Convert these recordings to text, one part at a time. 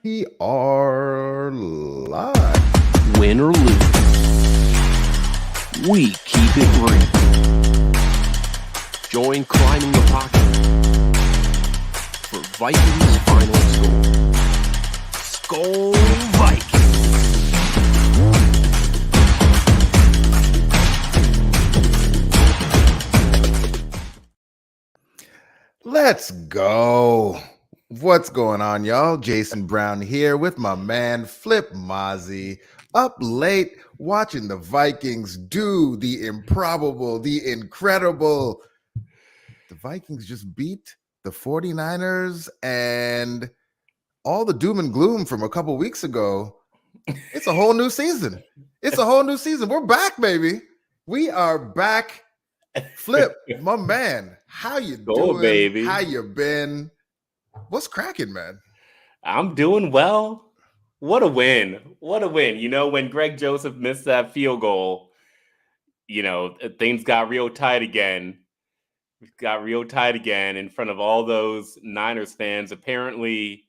We are live. Win or lose, we keep it real. Join Climbing the Pocket for Vikings final score. Skol Vikings! Let's go. What's going on, y'all? Jason Brown here with my man Flip Mozzie, up late watching the Vikings do the improbable, the incredible. The Vikings just beat the 49ers, and all the doom and gloom from a couple weeks ago. It's a whole new season. We're back, baby. We are back. Flip, my man, how you doing, baby? How you been? What's cracking, man? I'm doing well. What a win. You know, when Greg Joseph missed that field goal, you know, things got real tight again. In front of all those Niners fans. Apparently,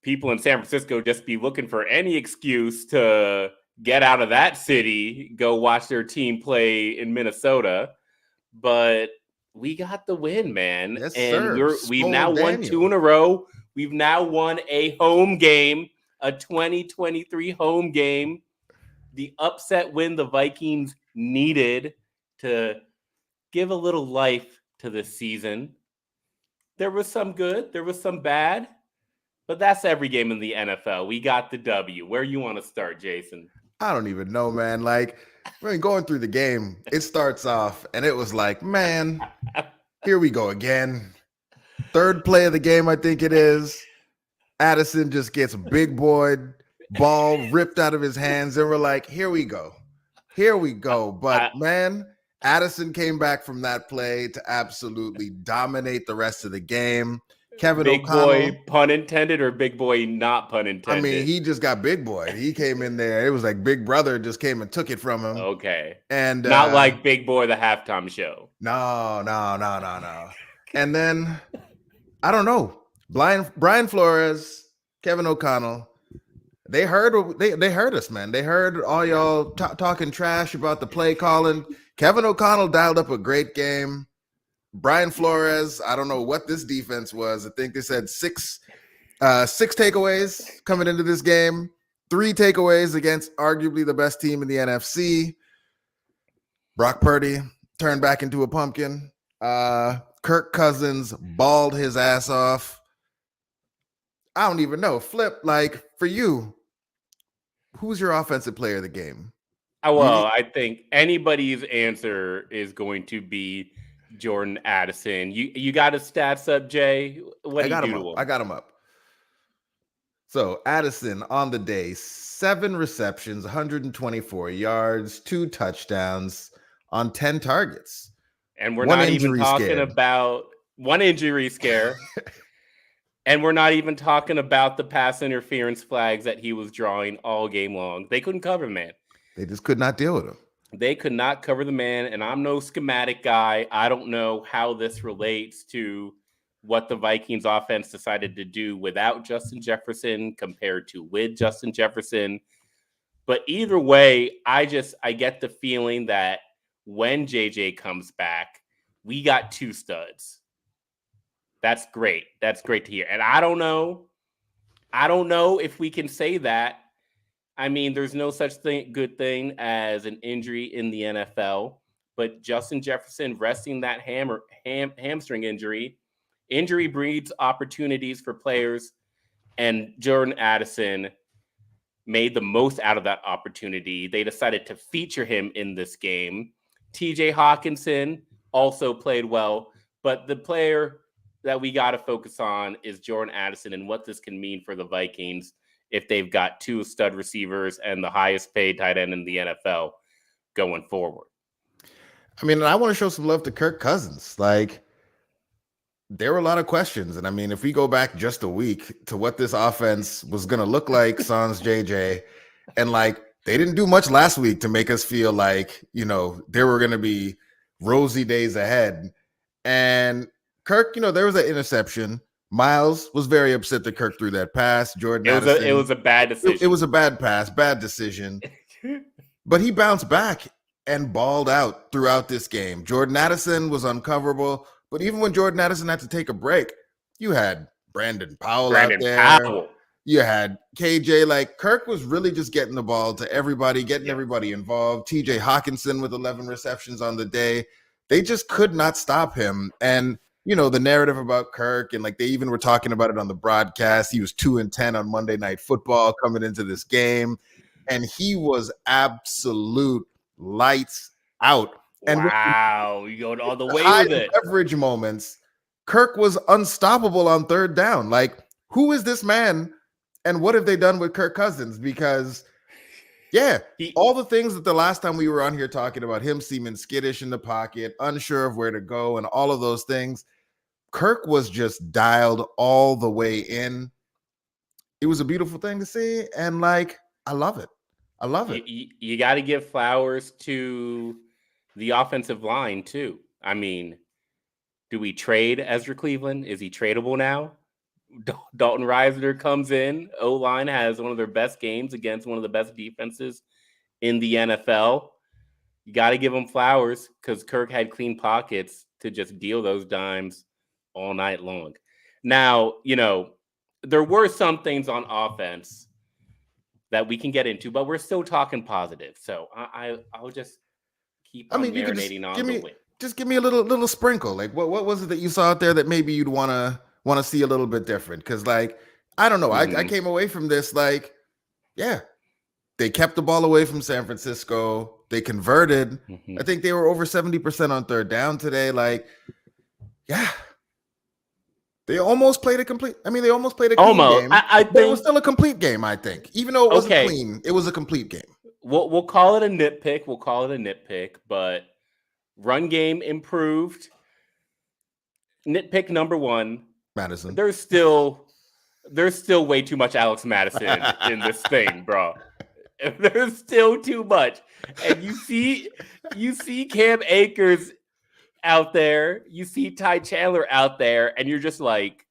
people in San Francisco just be looking for any excuse to get out of that city, go watch their team play in Minnesota. But we got the win, man. Yes, and sir. we've now won 2 in a row. We've now won a home game, a 2023 home game. The upset win the Vikings needed to give a little life to this season. There was some good, there was some bad, but that's every game in the NFL. We got the W. Where you want to start, Jason? I don't even know, man. Like, when going through the game, it starts off, and it was like, man, here we go again. Third play of the game, I think it is. Addison just gets a big boy ball ripped out of his hands, and we're like, here we go. But, man, Addison came back from that play to absolutely dominate the rest of the game. Kevin Big O'Connell, boy, pun intended, or big boy, not pun intended? I mean, he just got big boy. He came in there. It was like Big Brother just came and took it from him. Okay. And not like Big Boy, the halftime show. No. And then, I don't know. Brian Flores, Kevin O'Connell, they heard us, man. They heard all y'all talking trash about the play calling. Kevin O'Connell dialed up a great game. Brian Flores, I don't know what this defense was. I think they said six takeaways coming into this game. 3 takeaways against arguably the best team in the NFC. Brock Purdy turned back into a pumpkin. Kirk Cousins balled his ass off. I don't even know. Flip, like, for you, who's your offensive player of the game? Well, I think anybody's answer is going to be Jordan Addison. You got his stats up, Jay? I got him up. So Addison on the day, 7 receptions, 124 yards, 2 touchdowns on 10 targets. And we're not even talking about one injury scare. And we're not even talking about the pass interference flags that he was drawing all game long. They couldn't cover him, man. They just could not deal with him. They could not cover the man, and I'm no schematic guy. I don't know how this relates to what the Vikings offense decided to do without Justin Jefferson compared to with Justin Jefferson. But either way, I get the feeling that when JJ comes back, we got 2 studs. That's great. That's great to hear. And I don't know if we can say that. I mean, there's no such good thing as an injury in the NFL, but Justin Jefferson resting that hamstring injury breeds opportunities for players, and Jordan Addison made the most out of that opportunity. They decided to feature him in this game. TJ Hawkinson also played well, but the player that we got to focus on is Jordan Addison and what this can mean for the Vikings if they've got 2 stud receivers and the highest paid tight end in the NFL going forward. I mean, I want to show some love to Kirk Cousins. Like, there were a lot of questions. And I mean, if we go back just a week to what this offense was going to look like, sans JJ, and like, they didn't do much last week to make us feel like, you know, there were going to be rosy days ahead. And Kirk, you know, there was an interception, Miles was very upset that Kirk threw that pass. Jordan It Addison, was a bad decision. it was a bad pass, bad decision. But he bounced back and balled out throughout this game. Jordan Addison was uncoverable, but even when Jordan Addison had to take a break, you had Brandon Powell out there. Powell. You had KJ. Like, Kirk was really just getting the ball to everybody, getting everybody involved. TJ Hawkinson with 11 receptions on the day. They just could not stop him. And, you know, the narrative about Kirk, and like they even were talking about it on the broadcast. He was 2-10 on Monday Night Football coming into this game. And he was absolute lights out. And wow, you going all the way high with it. Leverage moments. Kirk was unstoppable on third down. Like, who is this man? And what have they done with Kirk Cousins? Because, all the things that the last time we were on here talking about him seeming skittish in the pocket, unsure of where to go, and all of those things, Kirk was just dialed all the way in. It was a beautiful thing to see. And, like, I love it. I love it. You got to give flowers to the offensive line, too. I mean, do we trade Ezra Cleveland? Is he tradable now? Dalton Reisner comes in. O-line has one of their best games against one of the best defenses in the NFL. You got to give him flowers because Kirk had clean pockets to just deal those dimes all night long. Now, you know, there were some things on offense that we can get into, but we're still talking positive. So I'll just keep on marinating on the win. Just give me a little sprinkle. Like, what was it that you saw out there that maybe you'd want to see a little bit different? Because, like, I don't know. I came away from this like, they kept the ball away from San Francisco. They converted. I think they were over 70% on third down today. Like, they almost played a complete. I mean, they almost played a clean game. I think it was still a complete game. I think, even though it wasn't clean, it was a complete game. We'll call it a nitpick. But run game improved. Nitpick number one. Madison. There's still way too much Alex Madison in this thing, bro. There's still too much. And you see Cam Akers out there, you see Ty Chandler out there, and you're just like,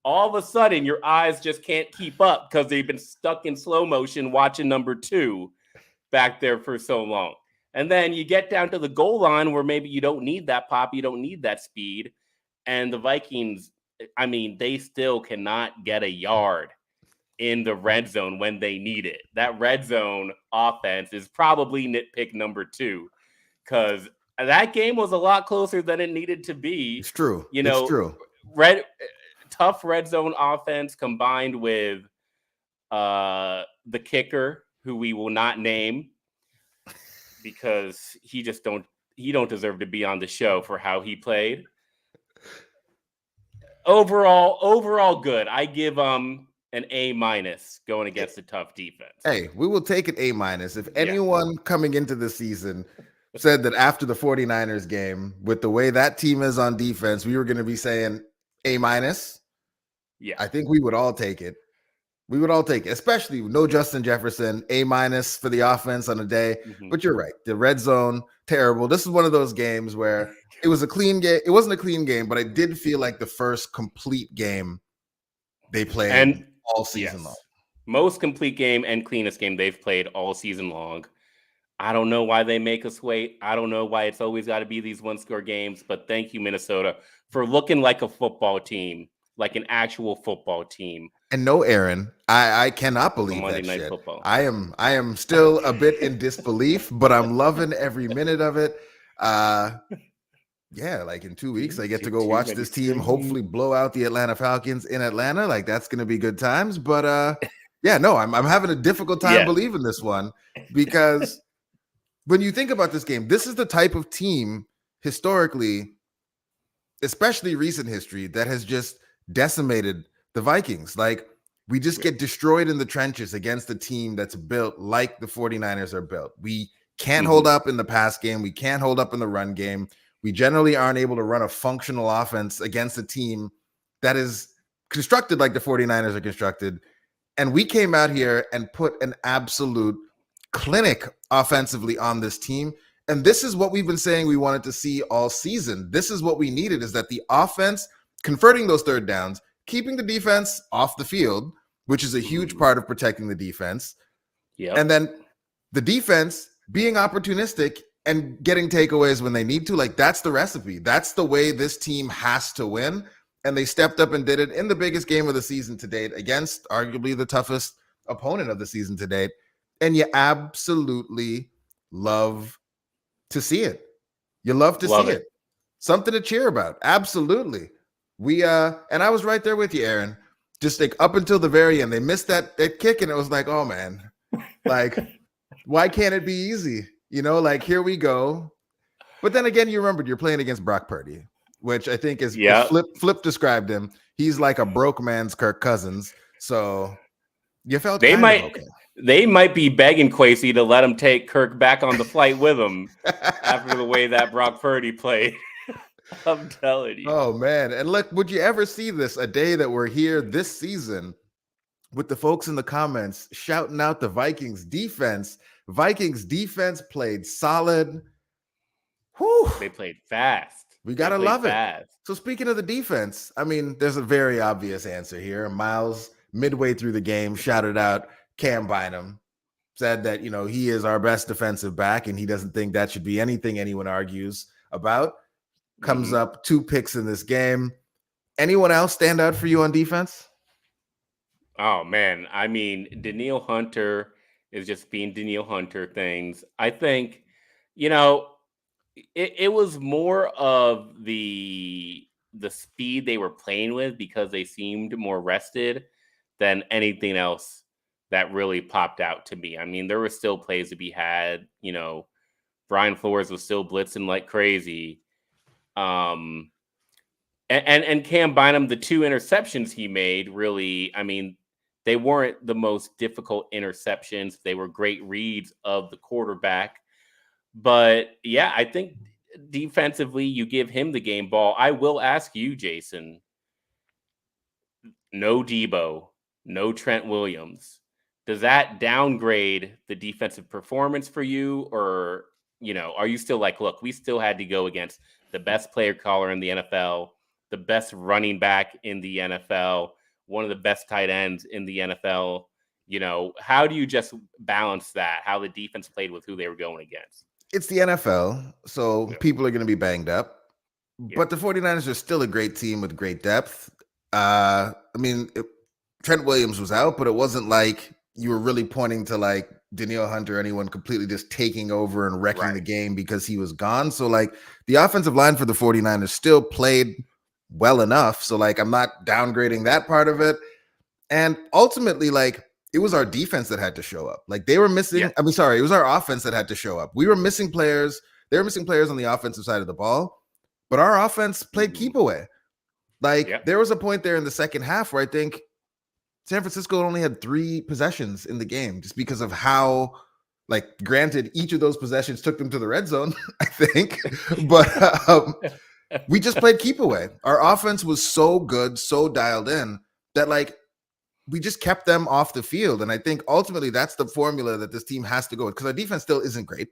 all of a sudden your eyes just can't keep up because they've been stuck in slow motion watching number two back there for so long. And then you get down to the goal line where maybe you don't need that pop, you don't need that speed. And the Vikings, I mean, they still cannot get a yard in the red zone when they need it. That red zone offense is probably nitpick number two because that game was a lot closer than it needed to be. It's true. You know, it's true. Tough red zone offense combined with the kicker, who we will not name because he don't deserve to be on the show for how he played. Overall good. I give an A- going against a tough defense. Hey, we will take an A-. If anyone coming into the season said that after the 49ers game, with the way that team is on defense, we were going to be saying A-, I think we would all take it. We would all take it, especially no Justin Jefferson, A- for the offense on a day. But you're right. The red zone, terrible. This is one of those games where it was a clean game. It wasn't a clean game, but I did feel like the first complete game they played and all season long. Most complete game and cleanest game they've played all season long. I don't know why they make us wait. I don't know why it's always got to be these one-score games, but thank you, Minnesota, for looking like a football team, like an actual football team. And no, Aaron, I cannot believe that shit. Football. I am still a bit in disbelief, but I'm loving every minute of it. Like in 2 weeks, I get to go watch this team hopefully blow out the Atlanta Falcons in Atlanta. Like, that's going to be good times. But I'm having a difficult time believing this one because when you think about this game, this is the type of team historically, especially recent history, that has just decimated the Vikings. Like, we just get destroyed in the trenches against a team that's built like the 49ers are built. We can't hold up in the pass game. We can't hold up in the run game. We generally aren't able to run a functional offense against a team that is constructed like the 49ers are constructed. And we came out here and put an absolute clinic offensively on this team. And this is what we've been saying we wanted to see all season. This is what we needed, is that the offense converting those third downs, keeping the defense off the field, which is a huge part of protecting the defense. Yep. And then the defense being opportunistic and getting takeaways when they need to. Like, that's the recipe. That's the way this team has to win. And they stepped up and did it in the biggest game of the season to date against arguably the toughest opponent of the season to date. And you absolutely love to see it. You love to see it. Something to cheer about. Absolutely. And I was right there with you, Aaron. Just like up until the very end, they missed that kick, and it was like, oh man, like, why can't it be easy? You know, like, here we go. But then again, you remembered you're playing against Brock Purdy, which I think is Flip described him. He's like a broke man's Kirk Cousins. So you felt they might okay. They might be begging Kwesi to let him take Kirk back on the flight with him after the way that Brock Purdy played. I'm telling you. Oh man. And look, would you ever see this a day that we're here this season with the folks in the comments shouting out the Vikings defense? Vikings defense played solid. Whew. They played fast. We got to love it. So speaking of the defense, I mean, there's a very obvious answer here. Miles, midway through the game, shouted out Cam Bynum, said that, you know, he is our best defensive back and he doesn't think that should be anything anyone argues about. Comes up 2 picks in this game. Anyone else stand out for you on defense? Oh, man. I mean, Danielle Hunter is just being Danielle Hunter things. I think, you know, it was more of the speed they were playing with because they seemed more rested than anything else that really popped out to me. I mean, there were still plays to be had. You know, Brian Flores was still blitzing like crazy. And Cam Bynum, the 2 interceptions he made, really, I mean, they weren't the most difficult interceptions. They were great reads of the quarterback. But yeah, I think defensively, you give him the game ball. I will ask you, Jason, no Debo, no Trent Williams. Does that downgrade the defensive performance for you? Or, you know, are you still like, look, we still had to go against the best player caller in the NFL, the best running back in the NFL, one of the best tight ends in the NFL? You know, how do you just balance that, how the defense played with who they were going against? It's the NFL, so people are going to be banged up. But the 49ers are still a great team with great depth. I mean, Trent Williams was out, but it wasn't like you were really pointing to like Danielle Hunter or anyone completely just taking over and wrecking the game because he was gone. So like the offensive line for the 49ers still played well enough. So like I'm not downgrading that part of it. And ultimately, like, it was our defense that had to show up. Like they were missing. I mean, sorry, it was our offense that had to show up. We were missing players. They were missing players on the offensive side of the ball, but our offense played keep away. Like there was a point there in the second half where I think San Francisco only had 3 possessions in the game just because of how, like, granted, each of those possessions took them to the red zone, I think, but we just played keep away. Our offense was so good, so dialed in that like we just kept them off the field. And I think ultimately that's the formula that this team has to go with, because our defense still isn't great.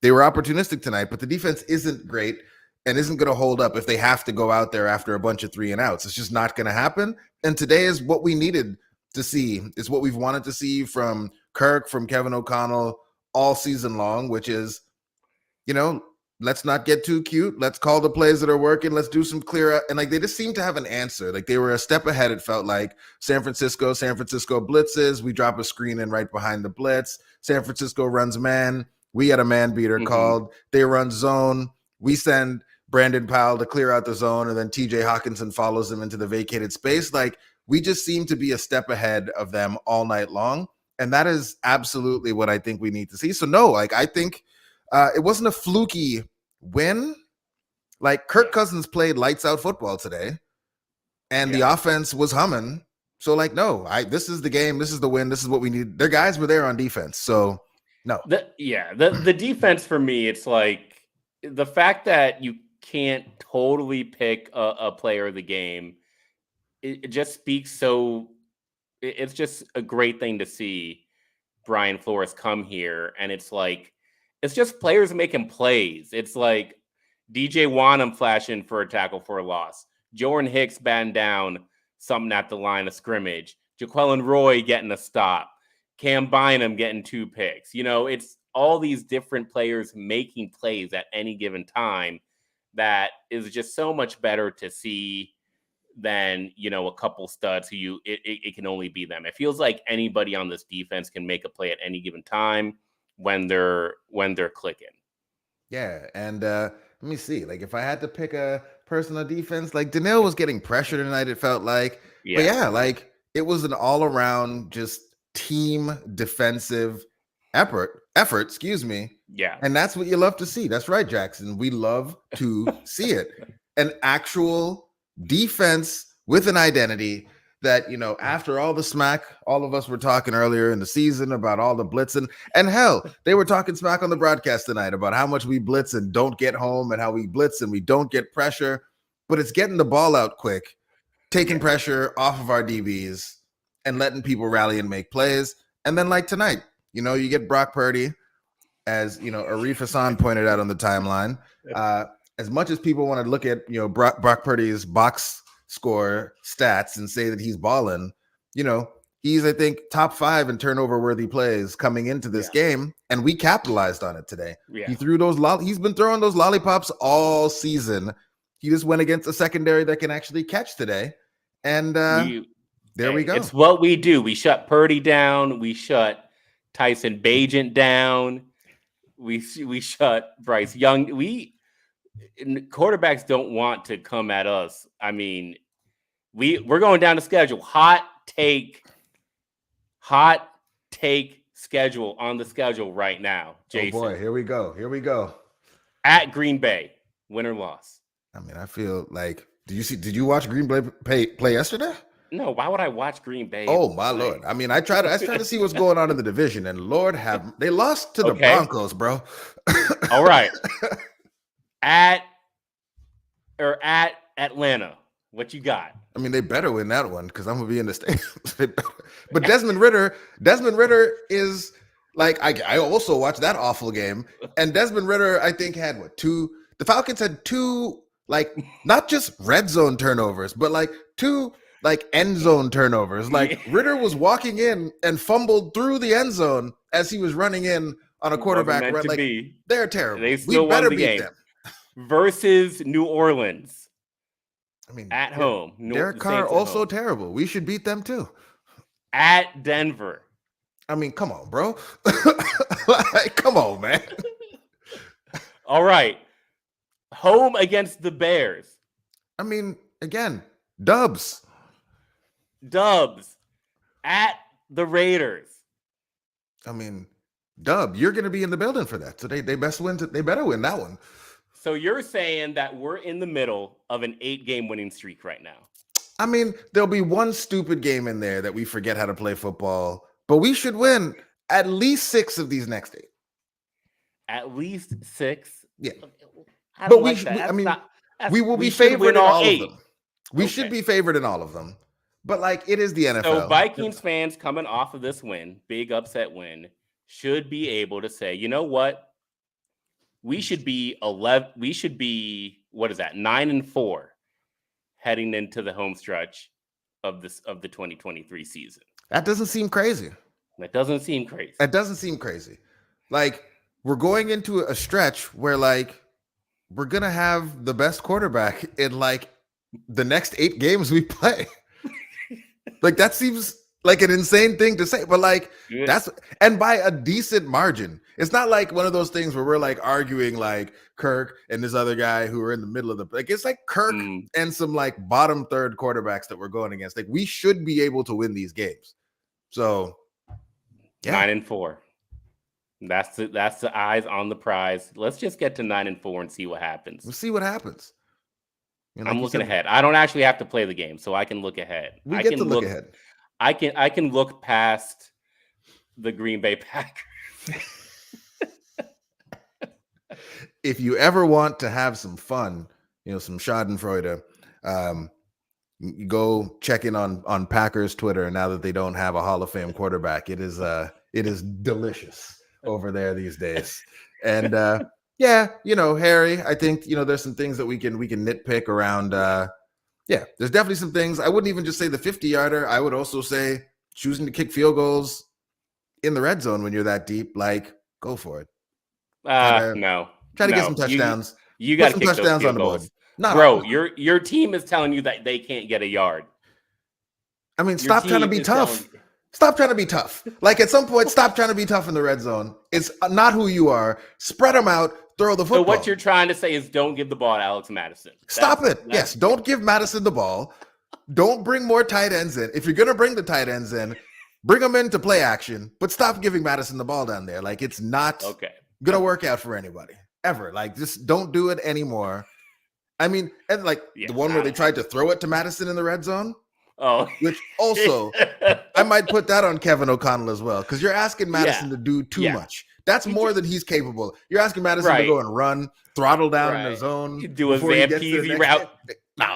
They were opportunistic tonight, but the defense isn't great and isn't going to hold up if they have to go out there after a bunch of 3 and outs. It's just not going to happen. And today is what we needed to see. It's what we've wanted to see from Kirk, from Kevin O'Connell all season long, which is, you know, let's not get too cute. Let's call the plays that are working. Let's do some clear. And like, they just seem to have an answer. Like they were a step ahead. It felt like San Francisco blitzes. We drop a screen in right behind the blitz. San Francisco runs man. We had a man beater called. They run zone. We send Brandon Powell to clear out the zone, and then TJ Hawkinson follows them into the vacated space. Like we just seem to be a step ahead of them all night long. And that is absolutely what I think we need to see. So no, like I think it wasn't a fluky win. Like Kirk Cousins played lights out football today, and the offense was humming. So like, no, this is the game. This is the win. This is what we need. Their guys were there on defense. So no. The defense for me, it's like the fact that you can't totally pick a player of the game. It just speaks so. It's just a great thing to see Brian Flores come here, and it's like it's just players making plays. It's like DJ Wanham flashing for a tackle for a loss, Jordan Hicks batting down something at the line of scrimmage. Jaquelin Roy getting a stop. Cam Bynum getting 2 picks. It's all these different players making plays at any given time that is just so much better to see than, a couple studs who it can only be them. It feels like anybody on this defense can make a play at any given time when they're clicking. Yeah, and let me see. Like, if I had to pick a person on defense, like Danielle was getting pressure tonight, it felt like. But yeah, like it was an all-around just team defensive effort, excuse me. Yeah. And that's what you love to see. That's right, Jackson. We love to see it. An actual defense with an identity that, after all the smack, all of us were talking earlier in the season about all the blitzing, and hell, they were talking smack on the broadcast tonight about how much we blitz and don't get home and how we blitz and we don't get pressure, but it's getting the ball out quick, taking pressure off of our DBs and letting people rally and make plays. And then like tonight, you get Brock Purdy, as Arif Hassan pointed out on the timeline. As much as people want to look at Brock Purdy's box score stats and say that he's balling, he's, I think, top 5 in turnover worthy plays coming into this game, and we capitalized on it today. He threw he's been throwing those lollipops all season. He just went against a secondary that can actually catch today, and there we go. It's what we do. We shut Purdy down. We shut Tyson Bagent down. We shut Bryce Young. Quarterbacks don't want to come at us. I mean, we're going down the schedule. Hot take schedule on the schedule right now, Jason. Oh boy, here we go. At Green Bay, win or loss. I mean, I feel like, did you watch Green Bay play yesterday? No, why would I watch Green Bay? Oh my Lord. I mean, I try to see what's going on in the division, and Lord they lost to the Broncos, bro. All right. At Atlanta, what you got? I mean, they better win that one because I'm gonna be in the stadium. But Desmond Ridder is like, I also watched that awful game, and Desmond Ridder, I think, had the Falcons had 2, like, not just red zone turnovers, but like 2 like end zone turnovers. Like Ridder was walking in and fumbled through the end zone as he was running in on a quarterback run. Like, they're terrible. We better beat them. Versus New Orleans. I mean, at home. Derek Carr also terrible. We should beat them too. At Denver. I mean, come on, bro. Like, come on, man. All right. Home against the Bears. I mean, again, dubs. At the Raiders. I mean, dub. You're going to be in the building for that. So they better win that one. So you're saying that we're in the middle of an 8-game winning streak right now? I mean, there'll be one stupid game in there that we forget how to play football, but we should win at least 6 of these next 8. At least 6? Yeah. But we will be favored in all of them. We should be favored in all of them. But like, it is the NFL. So Vikings fans coming off of this win, big upset win, should be able to say, you know what? We should be 9-4 heading into the home stretch of the 2023 season. That doesn't seem crazy. That doesn't seem crazy. Like, we're going into a stretch where, like, we're gonna have the best quarterback in like the next 8 games we play. Like, that seems like an insane thing to say, but like, and by a decent margin. It's not like one of those things where we're like arguing like Kirk and this other guy who are in the middle of it's like Kirk and some like bottom third quarterbacks that we're going against. Like, we should be able to win these games. So 9-4. That's the eyes on the prize. Let's just get to 9-4 and see what happens. We'll see what happens. I'm looking ahead. I don't actually have to play the game, so I can look ahead. We get to look ahead. I can look past the Green Bay Packers. If you ever want to have some fun, some Schadenfreude, you go check in on Packers Twitter now that they don't have a Hall of Fame quarterback. It is delicious over there these days. And Harry, I think there's some things that we can nitpick around Yeah, there's definitely some things. I wouldn't even just say the 50-yarder. I would also say choosing to kick field goals in the red zone when you're that deep. Like, go for it. No. Try to get some touchdowns. You Put got to some kick those touchdowns on field the board. goals. Not Bro, all. your team is telling you that they can't get a yard. I mean, Your stop trying to team be is tough. telling you. Stop trying to be tough. Like, at some point, stop trying to be tough in the red zone. It's not who you are. Spread them out. Throw the football. So what you're trying to say is don't give the ball to Alex Madison. Stop it. Yes, don't give Madison the ball. Don't bring more tight ends in. If you're going to bring the tight ends in, bring them in to play action, but stop giving Madison the ball down there. Like, it's not going to work out for anybody ever. Like, just don't do it anymore. I mean, and like the one where they tried to throw it to Madison in the red zone. Oh, which also I might put that on Kevin O'Connell as well, because you're asking Madison to do too much. That's more than he's capable. You're asking Madison to go and run, throttle down in the zone, do a Zampese route,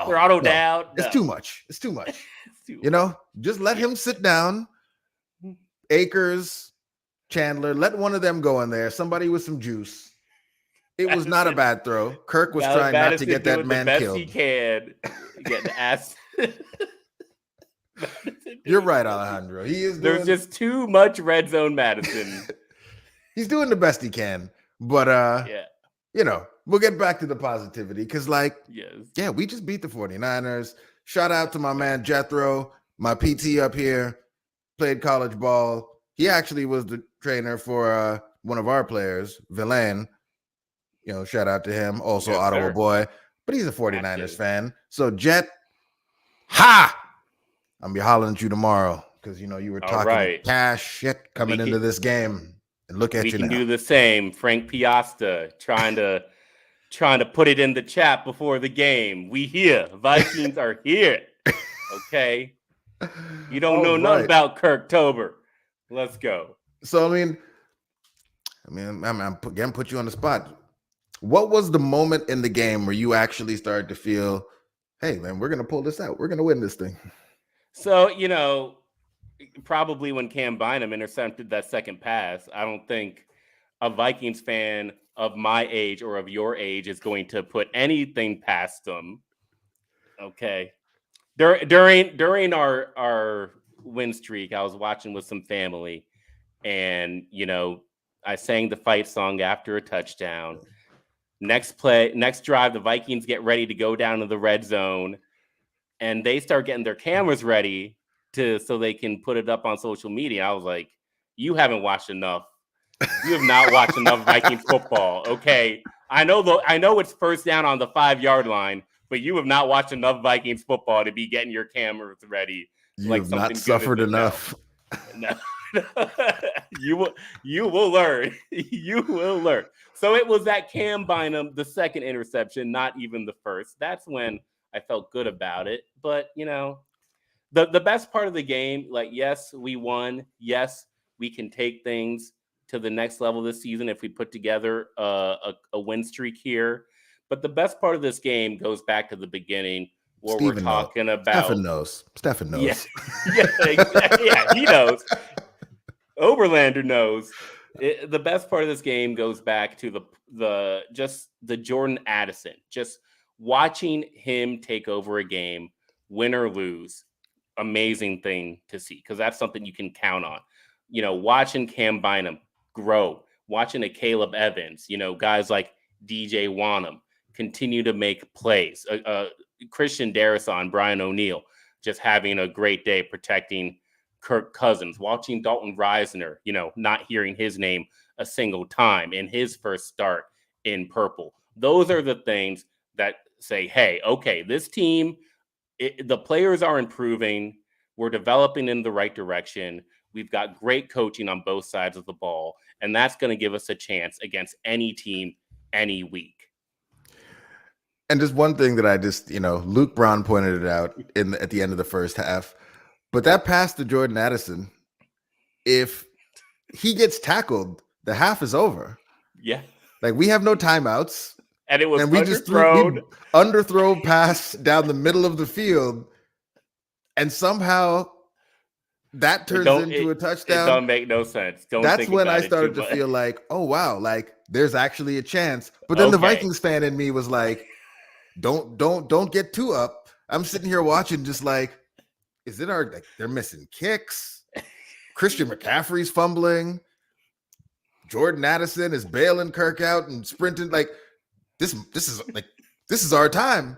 throttle down. It's too much. It's too much. You know, just let him sit down. Akers, Chandler, let one of them go in there. Somebody with some juice. It was not a bad throw. Kirk was trying not to get that man killed. He can get the ass. You're right, Alejandro. He is. There's just too much red zone Madison. He's doing the best he can, but you know, we'll get back to the positivity because, like, we just beat the 49ers. Shout out to my man Jethro, my PT up here, played college ball. He actually was the trainer for one of our players, Villain. You know, shout out to him. Also, Ottawa boy, but he's a 49ers fan. So, Jet, I'm be hollering at you tomorrow because you know you were talking cash shit coming into this game, and look at you now. We can do the same. Frank Piasta trying to put it in the chat before the game. We here, Vikings are here. Okay, you don't know nothing about Kirktober. Let's go. So I'm again put you on the spot. What was the moment in the game where you actually started to feel, hey man, we're gonna pull this out. We're gonna win this thing. So, you know, probably when Cam Bynum intercepted that second pass, I don't think a Vikings fan of my age or of your age is going to put anything past them. Okay. During our win streak, I was watching with some family, and, you know, I sang the fight song after a touchdown. Next drive, the Vikings get ready to go down to the red zone. And they start getting their cameras ready so they can put it up on social media. I was like, you haven't watched enough. You have not watched enough Vikings football. Okay. I know it's first down on the 5-yard line, but you have not watched enough Vikings football to be getting your cameras ready. You have not suffered enough. No. You will learn. You will learn. So it was that Cam Bynum, the second interception, not even the first. That's when I felt good about it. But, you know, the best part of the game, like, yes, we won. Yes, we can take things to the next level this season if we put together a win streak here. But the best part of this game goes back to the beginning where we're talking about. Stefan knows. Yeah, exactly. Yeah, he knows. Oberlander knows. The best part of this game goes back to the Jordan Addison. Just watching him take over a game, win or lose, amazing thing to see because that's something you can count on. You know, watching Cam Bynum grow, watching a Caleb Evans, you know, guys like DJ Wanham continue to make plays. Christian Darrison, Brian O'Neill, just having a great day protecting Kirk Cousins. Watching Dalton Reisner, you know, not hearing his name a single time in his first start in purple. Those are the things that say, hey, okay, this team, the players are improving. We're developing in the right direction. We've got great coaching on both sides of the ball, and that's going to give us a chance against any team, any week. And just one thing that I just, you know, Luke Brown pointed it out at the end of the first half, but that pass to Jordan Addison, if he gets tackled, the half is over. Yeah. Like, we have no timeouts. And it was underthrow pass down the middle of the field, and somehow that turns into a touchdown. It don't make no sense. That's when I started to feel like, oh wow, like there's actually a chance. But then the Vikings fan in me was like, don't get too up. I'm sitting here watching, just like, is it our? Like, they're missing kicks. Christian McCaffrey's fumbling. Jordan Addison is bailing Kirk out and sprinting. Like, this is our time.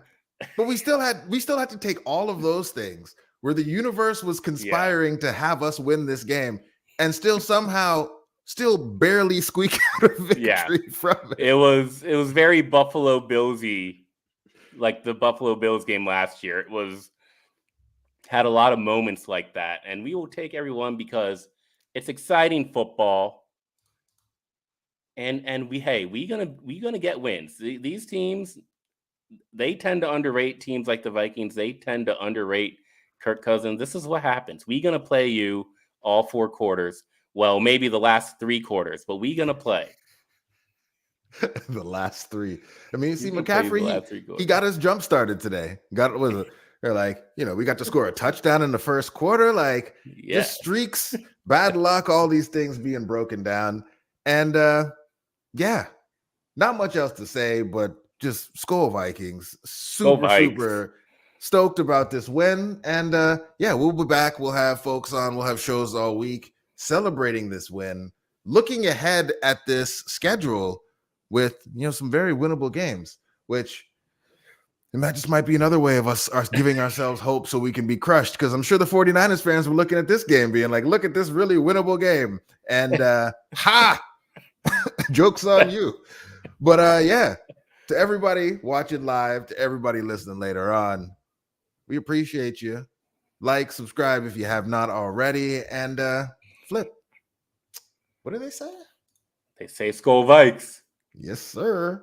But we still had to take all of those things where the universe was conspiring to have us win this game, and still barely squeak out a victory from it. It was very Buffalo Billsy, like the Buffalo Bills game last year. It had a lot of moments like that, and we will take everyone because it's exciting football. And we gonna get wins. These teams, they tend to underrate teams like the Vikings. They tend to underrate Kirk Cousins. This is what happens. We're gonna play you all 4 quarters. Well, maybe the last 3 quarters, but we're gonna play the last 3. I mean, you see McCaffrey, he got his jump started today. They're like, we got to score a touchdown in the first quarter. Like, just streaks, bad luck, all these things being broken down. And not much else to say, but just Skol Vikings. Super stoked about this win. And we'll be back. We'll have folks on. We'll have shows all week celebrating this win, looking ahead at this schedule with some very winnable games, which just might be another way of us giving ourselves hope so we can be crushed, because I'm sure the 49ers fans were looking at this game being like, look at this really winnable game, and joke's on you. But to everybody watching live, to everybody listening later on, we appreciate you. Like, subscribe if you have not already, and Flip, what do they say? They say Skol Vikes. Yes, sir.